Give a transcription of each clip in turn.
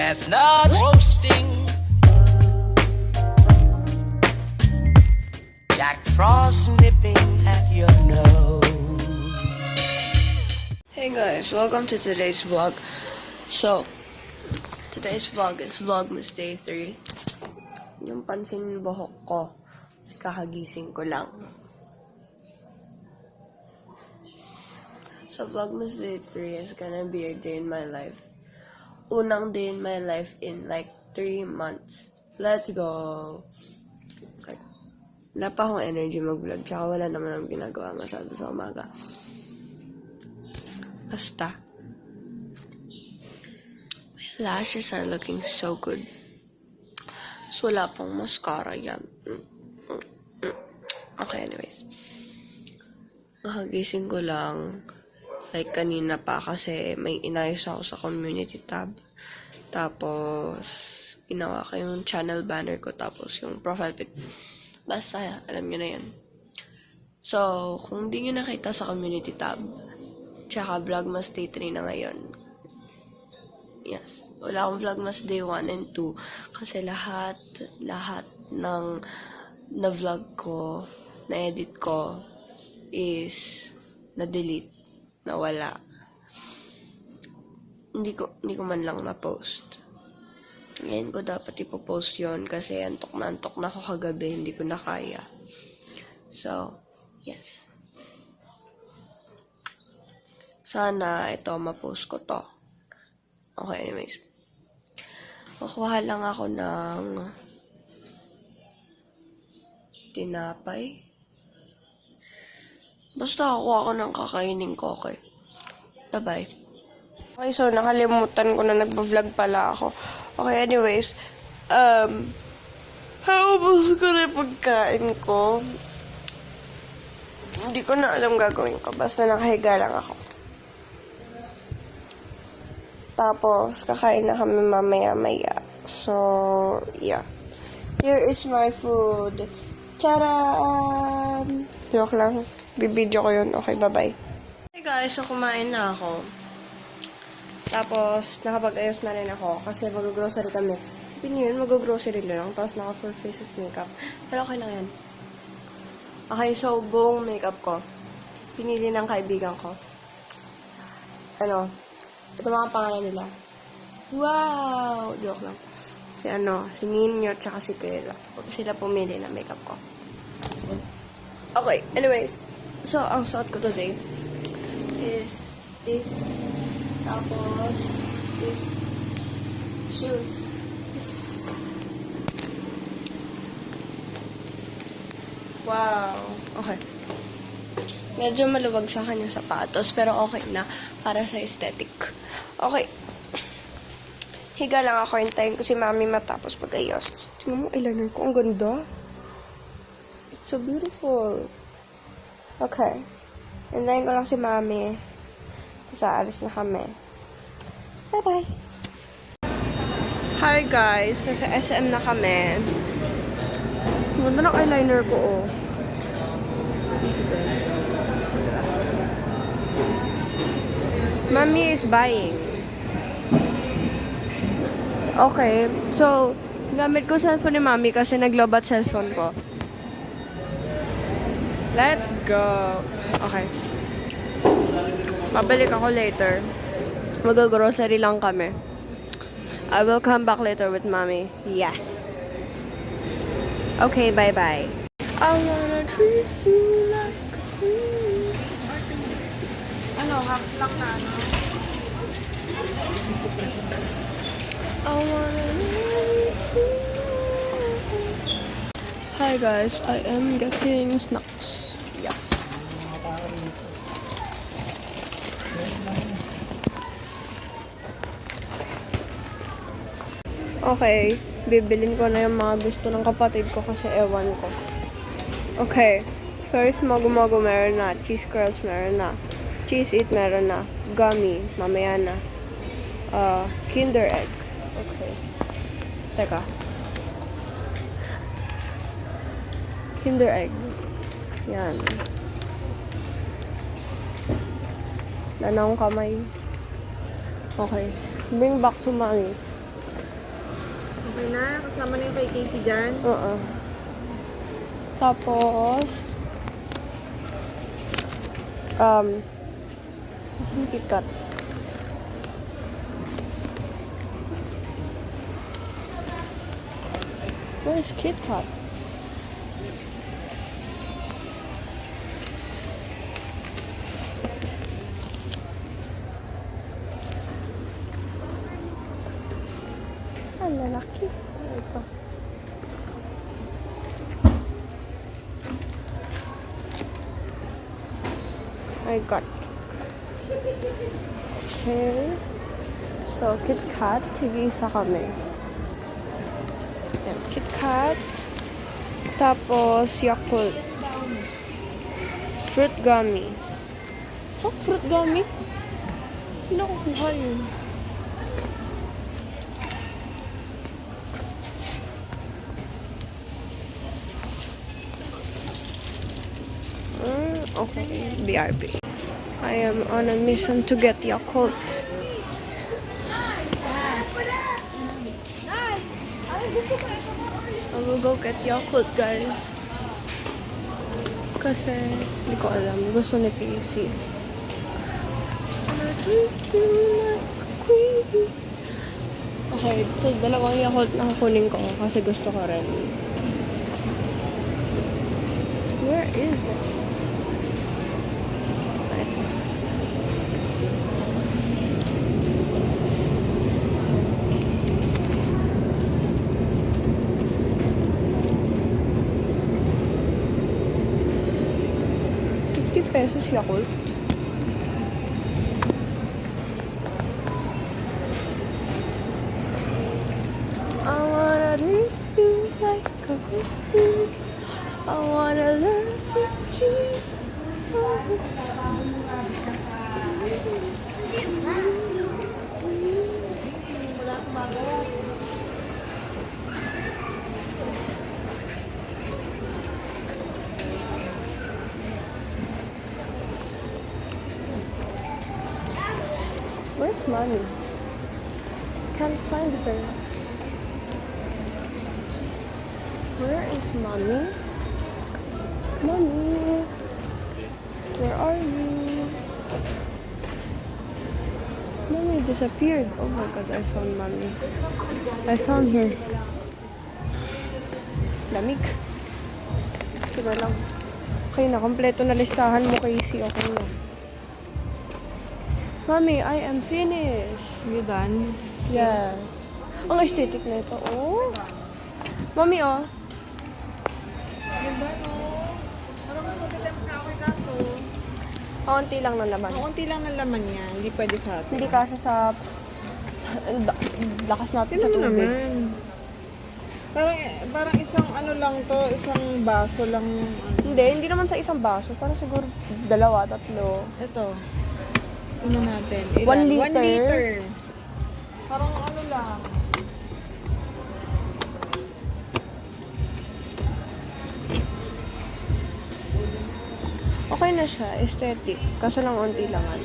chestnut roasting, Jack Frost nipping at your nose. Hey guys, welcome to today's vlog. So, today's vlog is Vlogmas Day 3. Yung pansin yung buhok ko, kasi kakagising ko lang. So, Vlogmas Day 3 is gonna be a day in my life. Unang day in my life in like 3 months. Let's go! Okay. Wala pa akong energy mag-vlog, tsaka wala naman akong ginagawa masyado sa umaga. Basta. My lashes are looking so good. So, wala pang mascara yan. Okay, anyways. Nakagising ko lang. Like, kanina pa kasi may inayos ako sa community tab. Tapos, ginawa ko yung channel banner ko. Tapos, yung profile pic. Basta, alam nyo na yan. So, kung di nyo nakita sa community tab, tsaka Vlogmas Day 3 na ngayon. Yes. Wala akong Vlogmas Day 1 and 2. Kasi lahat ng na-vlog ko, na-edit ko, is na-delete. Nawala. Hindi ko man lang ma-post. Ngayon ko dapat ipopost yon kasi antok na ako kagabi. Hindi ko na kaya. So, yes. Sana ito ma-post ko to. Okay, anyways. Kukuha lang ako ng tinapay. Basta kukuha ako ng kakainin ko, okay? Bye-bye. Okay, so nakalimutan ko na nagpa-vlog pala ako. Okay, anyways. Haubos ko na yung pagkain ko. Hindi ko na alam gagawin ko. Basta nakahiga lang ako. Tapos, kakain na kami mamaya-maya. So, yeah. Here is my food. Charan! Joke lang. Bibidyo ko yun. Okay, bye-bye. Hey guys, so kumain na ako. Tapos, nakapag-ayos na rin ako. Kasi mag-grocery kami. Sabi niyo yun, mag-grocery lang. Tapos, naka-full face of makeup. Pero okay lang yan. Okay, so, buong makeup ko. Pinili ng kaibigan ko. Ito mga pangalan nila. Wow! Joke lang. Si Ninyo, tsaka si Kayla. Sila pumili ng makeup ko. Okay, anyways. So, ang suot ko today is this. Tapos, this shoes. Wow! Okay. Medyo maluwag sa kanyang sapatos, pero okay na para sa aesthetic. Okay. Higa lang ako, hintayin ko si Mami matapos pag-ayos. Tingnan mo, eyeliner ko. Ang ganda. It's so beautiful. Okay. Hintayin ko lang si Mami. Tapos aalis na kami. Bye-bye. Hi guys. Nasa SM na kami. Ang ganda ng eyeliner ko, oh. Mommy is buying. Okay. So, gamit ko cellphone ni Mommy kasi naglobat cellphone ko. Let's go. Okay. Babalik ako later. Mag-grocery lang kami. I will come back later with Mommy. Yes. Okay, bye-bye. I wanna treat you like a queen. Half lang na, I wanna Hi guys, I am getting snacks. Yes. Okay, bibilin ko na yung mga gusto ng kapatid ko kasi ewan ko. Okay, first mogu-mogu meron na, cheese curls meron na, cheese it meron na, gummy, mamaya na, Kinder egg. Okay. Teka. Kinder egg. Yan. Wala na akong kamay. Okay. Bring back to Mommy. Okay na? Kasama na yung kay Casey dyan? Oo. Tapos, asan yung KitKat? Where's KitKat? Ang lalaki. Ito. I got. Okay. So, KitKat. Tig-isa kami. Yan, KitKat. Tapos, Yakult. Fruit gummy. Oh, fruit gummy? Hindi na kukuha yun. Okay, BRB. I am on a mission to get Yakult. I will go get Yakult, guys. Kasi, hindi ko alam. Gusto ni Casey. Okay, so dalawang Yakult na kukunin ko kasi gusto ko rin. Where is it? Pesos Yakult. I wanna treat you like a queen. I wanna love you. Where's mommy? Can't find her. Where is mommy? Mommy, where are you? Mommy disappeared. Oh my god, I found mommy. I found her. Lamig. Tira lang. Okay na, kompleto na listahan mo, Casey. Okay na. Mommy, I am finished. You done? Yes. Ang aesthetic na ito. Oh. Mommy, oh. You done, oh. Parang mas magandang ka ako kaso. Kaunti lang ng laman. Kaunti lang ng laman niya. Hindi pwede sa atin. Hindi kasya sa lakas natin sa Tingnan mo tubig. naman. Parang isang ano lang to, isang baso lang yung ano. Hindi naman sa isang baso. Parang siguro 2, 3. Ito. Ano natin? 1 liter. 1 liter. Parang ano lang. Okay na siya. Aesthetic. Kaso lang unti laman.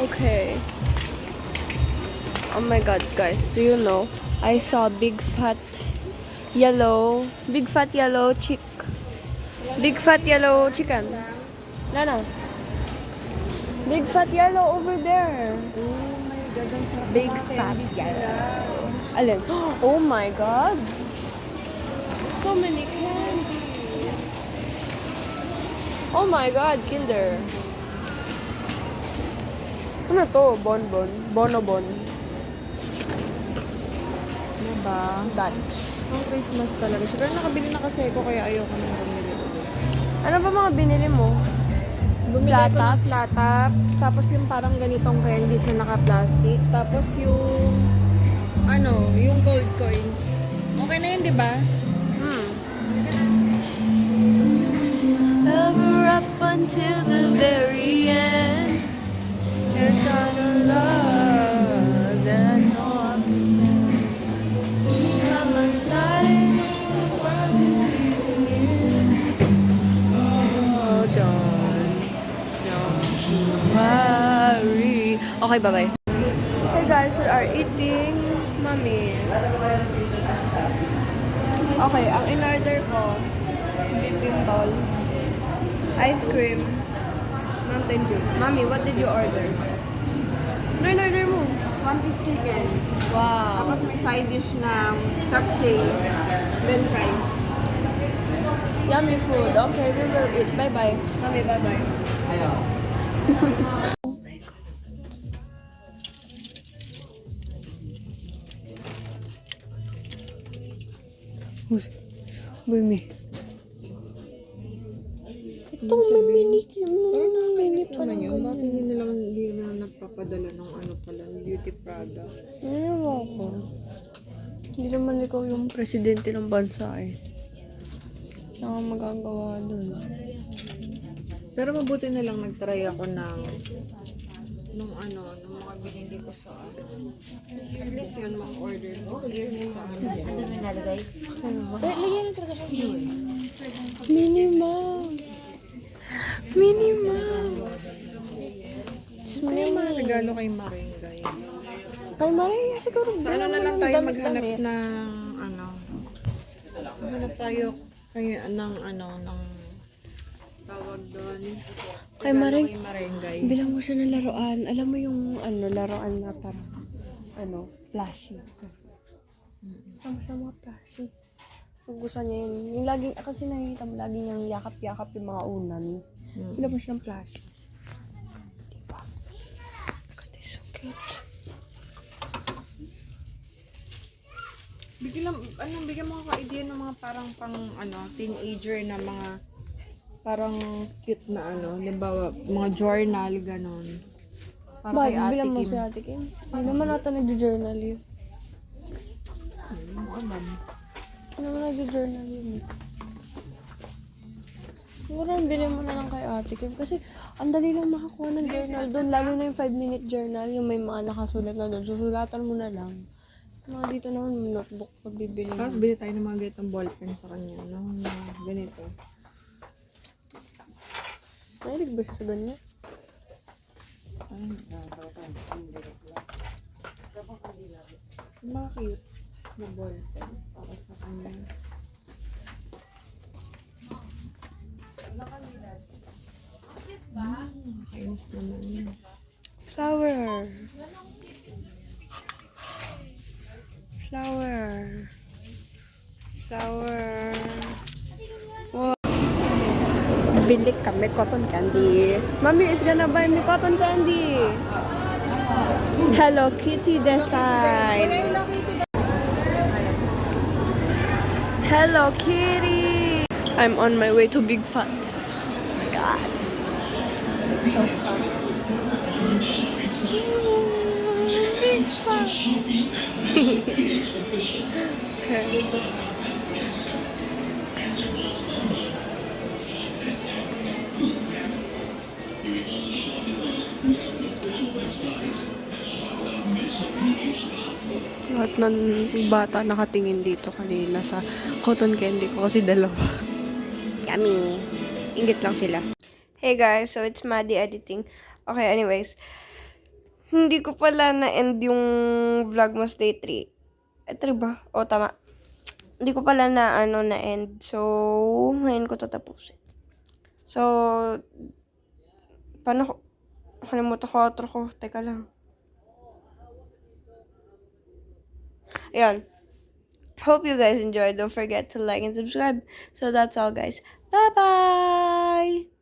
Okay. Oh my god, guys. Do you know? I saw big fat yellow chick. Big fat yellow chicken. Nana. Big fat yellow over there. Oh my God, ang sarap Big ng fat candies nila. yellow. Alin? Oh my god. So many candies. Oh my god, Kinder. Ano to? Bonbon. Bonobon. Diba? Dutch. Ang Christmas talaga siya. Pero nakabili na kasi ako kaya ayoko nang bumili. Ano ba mga binili mo? Bumili Flat ako ng tops? flat tops. Tapos yung parang ganitong candies na naka-plastic. Tapos yung yung gold coins. Okay na yun, di ba? Ever up until the very end. You're gonna love and no upset. By my side, Okay, bye-bye. Hey guys, we are eating Mami. Okay, ang in-order ko, bibimbol, ice cream, Mountain Dew. Mami, what did you order? Ano in-order mo? One-piece chicken. Wow. Tapos may side dish ng capchae. Then fries. Yummy food. Okay, we will eat. Bye-bye. Mami, bye-bye. Uy, Mimi. Ito, may mini Naman yun. Bakit hindi na nagpapadala ng ano pala, beauty product? Ano ko? Hindi naman ikaw yung presidente ng bansa eh. Saan ka magagawa dun? Pero mabuti na lang nagtry ako nung mga binili ko sa at least yun, mga order ko. Clear na sa Minnie Mouse! Minnie Mouse! It's May mga Minnie. regalo kay Marengay. Kay Maria siguro. So ano na lang tayo maghanap ng maghanap tayo ng tawag doon. Kay Maring. Kay Marengay. Bilang mo siya ng laruan. Alam mo yung laruan na parang plushie. Ang sa mga plushie. Kung gusto niya yun. Yung laging, kasi nakikita mo laging yung yakap-yakap yung mga unan. Bilang mo siya ng plushie. Diba? God, it's so cute. Bigyan mo ako idea ng mga parang teenager na mga parang cute na halimbawa, mga journal, ganon. Para kay Ate Bilang mo Kim. si Ate Kim. Hindi naman nata nag-journal yun. Hindi naman nag-journal yun. Siguro bilhin mo na lang kay Ate Kim. Kasi ang dali lang makakuha ng journal doon. Lalo na yung 5-minute journal. Yung may mga nakasulat na doon. Susulatan mo na lang. Mga dito naman notebook pag bibili mo. Tapos bili tayo ng mga ganitong ballpen sa kanya. Ganito. Nahilig ba siya sa ganyan? Mga cute na ballpen para sa kanya. Kainis naman. Flower. Flower. Flower. Wow. Bili kami cotton candy. Mommy is gonna buy me cotton candy. Hello Kitty design. Hello Kitty. I'm on my way to Big Fat. Oh my god. So fun. Big Fat. Okay. Lahat ng bata nakatingin dito kanina sa cotton candy ko kasi dalawa. Yummy. Ingit lang sila. Hey guys, so it's Maddie editing. Okay, anyways. Hindi ko pala na-end yung Vlogmas Day 3. 3 ba? O, tama. Hindi ko pala na-end. So, ngayon ko tatapusin. So, paano ko? Nakalimutan ko outro ko. Teka lang. Ayan. Hope you guys enjoyed. Don't forget to like and subscribe. So, that's all, guys. Bye-bye!